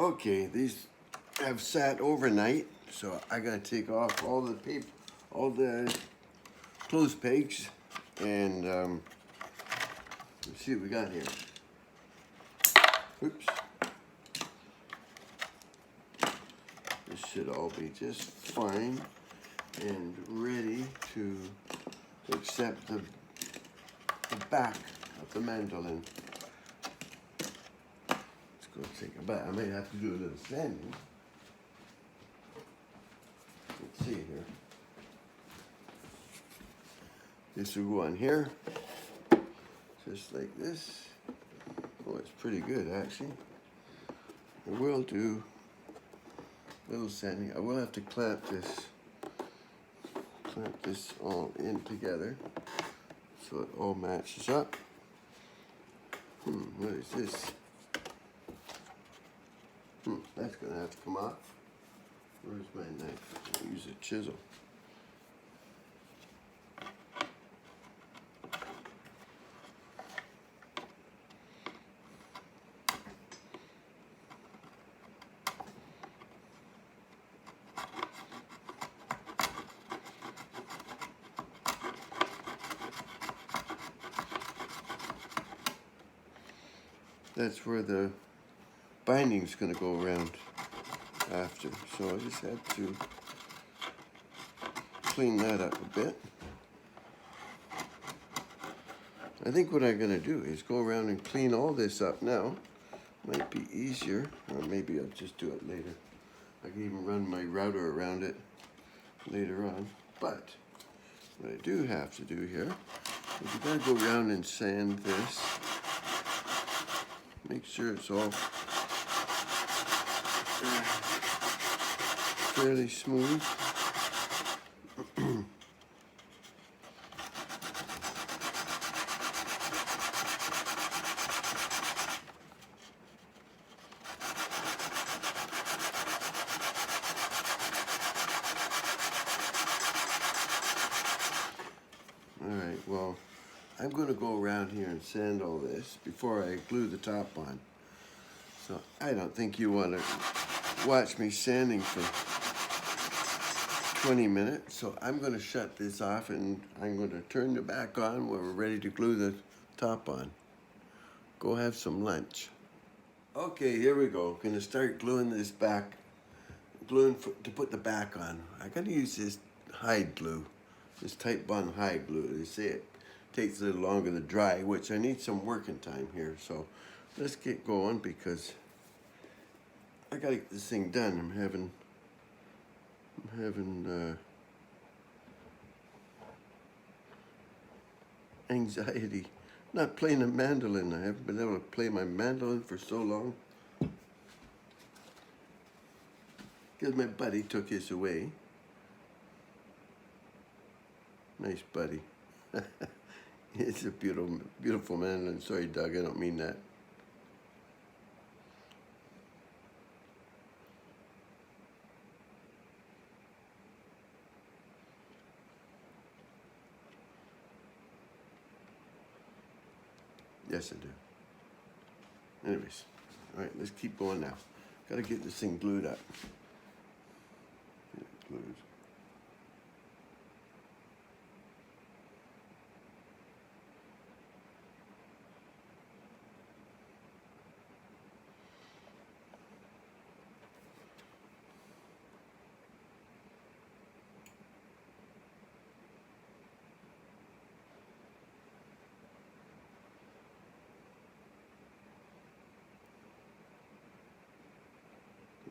Okay, these have sat overnight, so I gotta take off all the paper, all the clothes pegs, and let's see what we got here. Oops. This should all be just fine and ready to accept the back of the mandolin. Let's go take a bite. I might have to do a little sanding. Let's see here. This will go on here, just like this. Oh, it's pretty good actually. I will do a little sanding. I will have to clamp this all in together so it all matches up. What is this? That's gonna have to come off. Where's my knife? I'll use a chisel. That's where the binding's going to go around after. So I just had to clean that up a bit. I think what I'm going to do is go around and clean all this up now. Might be easier, or maybe I'll just do it later. I can even run my router around it later on. But what I do have to do here is you got to go around and sand this. Make sure it's all fairly smooth. Alright, well, I'm going to go around here and sand all this before I glue the top on. So I don't think you want to watch me sanding for 20 minutes. So I'm going to shut this off and I'm going to turn the back on when we're ready to glue the top on. Go have some lunch. Okay, here we go. Going to start gluing this back, to put the back on. I got to use this hide glue, this tight bond hide glue. They say it takes a little longer to dry, which I need some working time here. So let's get going because I gotta get this thing done. I'm having anxiety. Not playing a mandolin. I haven't been able to play my mandolin for so long. Because my buddy took his away. Nice buddy. It's a beautiful, beautiful mandolin. Sorry, Doug, I don't mean that. Yes, I do. Anyways, all right, let's keep going now. Gotta get this thing glued up. Get it glued.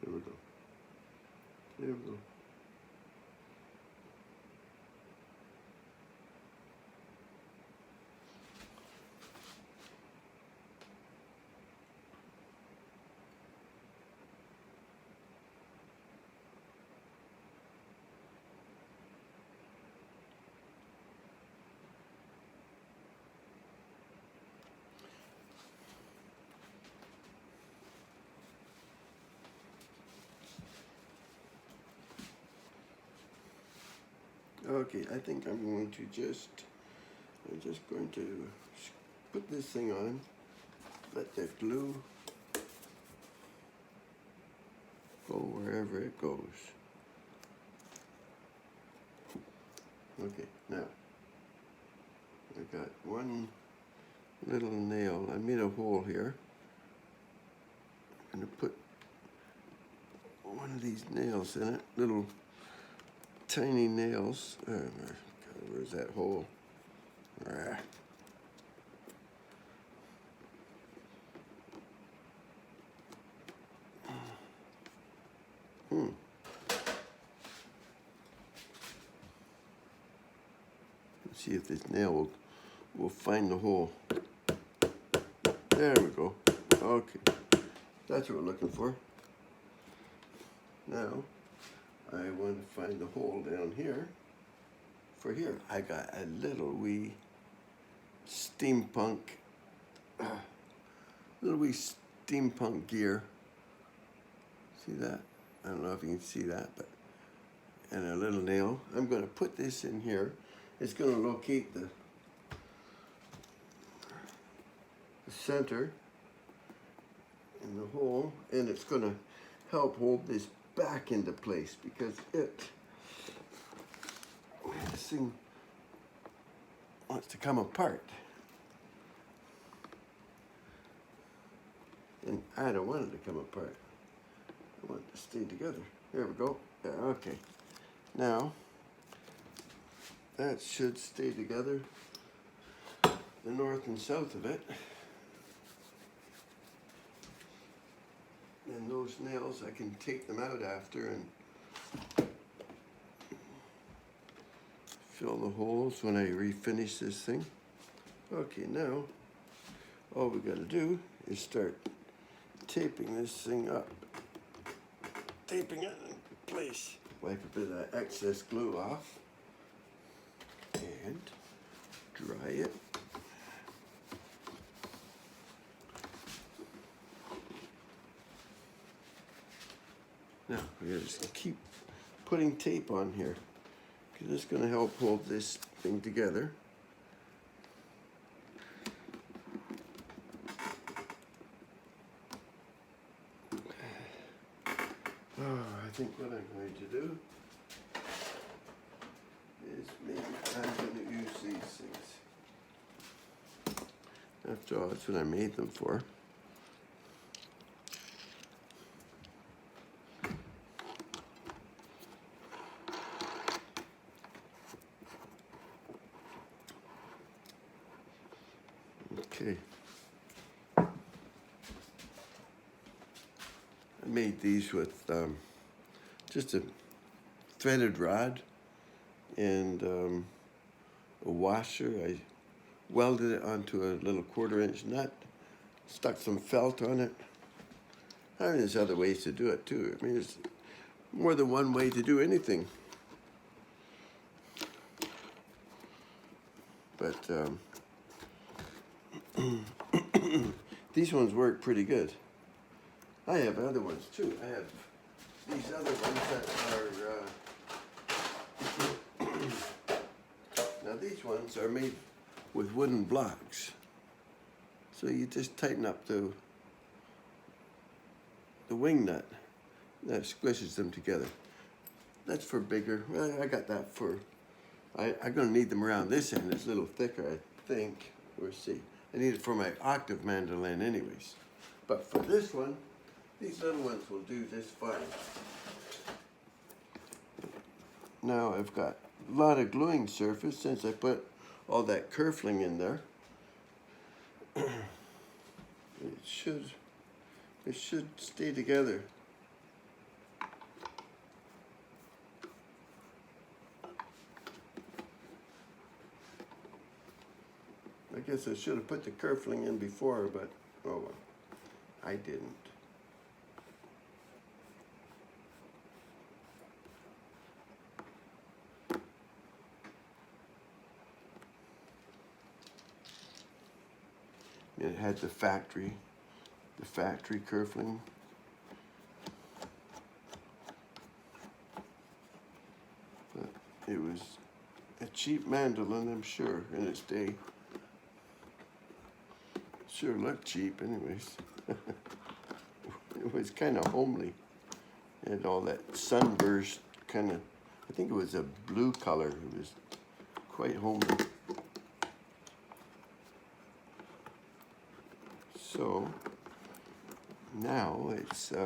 There we go. There we go. Okay, I think I'm going to I'm just going to put this thing on, let that glue go wherever it goes. Okay, now I got one little nail. I made a hole here. I'm going to put one of these nails in it, little tiny nails. Where's that hole? Ah. Let's see if this nail will find the hole. There we go. Okay, that's what we're looking for. Now, I want to find the hole down here. For here, I got a little wee steampunk, gear. See that? I don't know if you can see that, but, and a little nail. I'm going to put this in here. It's going to locate the center in the hole, and it's going to help hold this back into place because this thing wants to come apart. And I don't want it to come apart. I want it to stay together. There we go. Yeah, okay. Now, that should stay together, the north and south of it. And those nails, I can take them out after and fill the holes when I refinish this thing. Okay, now all we got to do is start taping this thing up. Taping it in place. Wipe a bit of that excess glue off and dry it. Now, we're just going to keep putting tape on here because it's going to help hold this thing together. I think what I'm going to do is maybe I'm going to use these things. After all, that's what I made them for. Okay. I made these with just a threaded rod and a washer. I welded it onto a little 1/4-inch nut, stuck some felt on it. I mean, there's other ways to do it too. I mean, there's more than one way to do anything. But these ones work pretty good. I have other ones too. I have these other ones that are, now these ones are made with wooden blocks. So you just tighten up the wing nut. That squishes them together. That's for bigger, well, I got that for, I'm gonna need them around this end. It's a little thicker, I think. We'll see. I need it for my octave mandolin anyways. But for this one, these little ones will do just fine. Now I've got a lot of gluing surface since I put all that kerfling in there. It should stay together. I guess I should have put the kerfling in before, but oh well, I didn't. It had the factory kerfling. But it was a cheap mandolin, I'm sure, in its day. Sure looked cheap anyways. It was kind of homely. And all that sunburst kind of, I think it was a blue color. It was quite homely. So now it's, we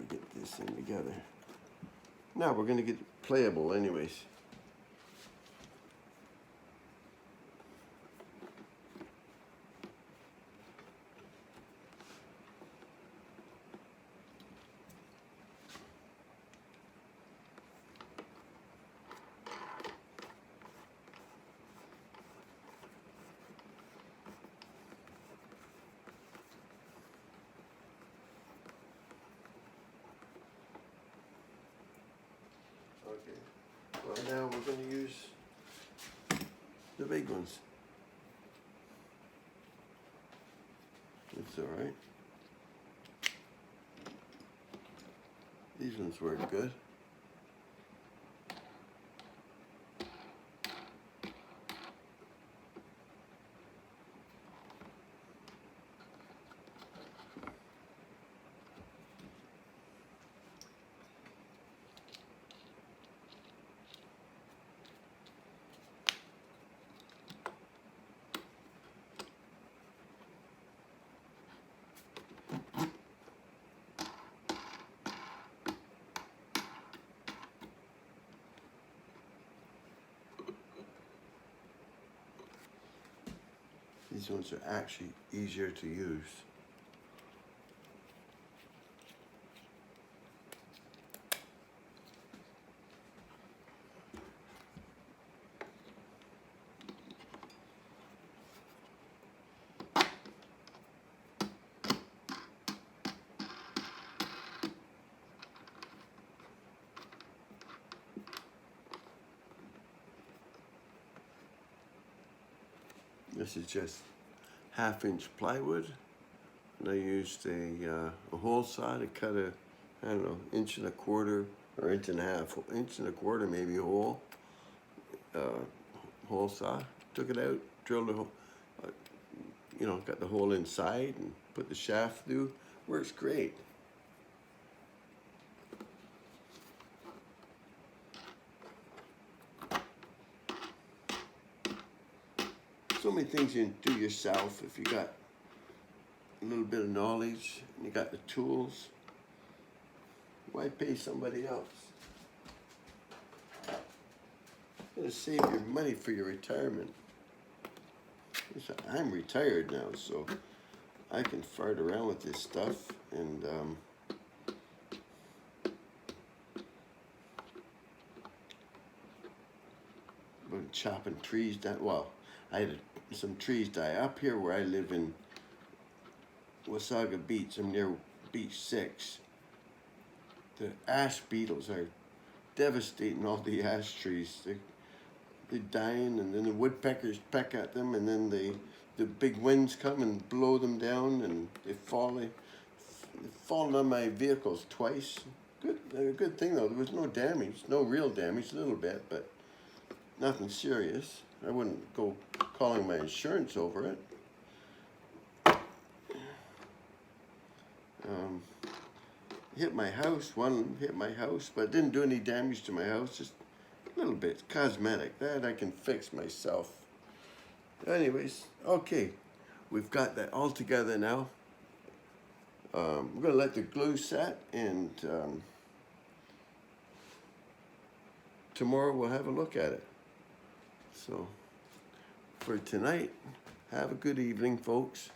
get this thing together. Now we're going to get playable anyways. Okay, well now we're going to use the big ones. It's all right. These ones work good. These ones are actually easier to use. This is just 1/2 inch plywood, and I used a hole saw to cut a, I don't know, 1.25 or 1.5 inch, maybe hole. Hole saw, took it out, drilled a hole, got the hole inside and put the shaft through. Works great. So many things you can do yourself if you got a little bit of knowledge and you got the tools. Why pay somebody else? You're gonna save your money for your retirement. I'm retired now, so I can fart around with this stuff and been chopping trees down. Well, I had some trees die up here where I live in Wasaga Beach. I'm near Beach 6. The ash beetles are devastating all the ash trees. They're dying, and then the woodpeckers peck at them, and then the big winds come and blow them down, and they've fallen on my vehicles twice. Good thing though, there was no damage, no real damage, a little bit, but nothing serious. I wouldn't go calling my insurance over it. Hit my house, one hit my house, but it didn't do any damage to my house, just a little bit, cosmetic. That I can fix myself. Anyways, okay, we've got that all together now. We're gonna let the glue set, and tomorrow we'll have a look at it. So for tonight, have a good evening, folks.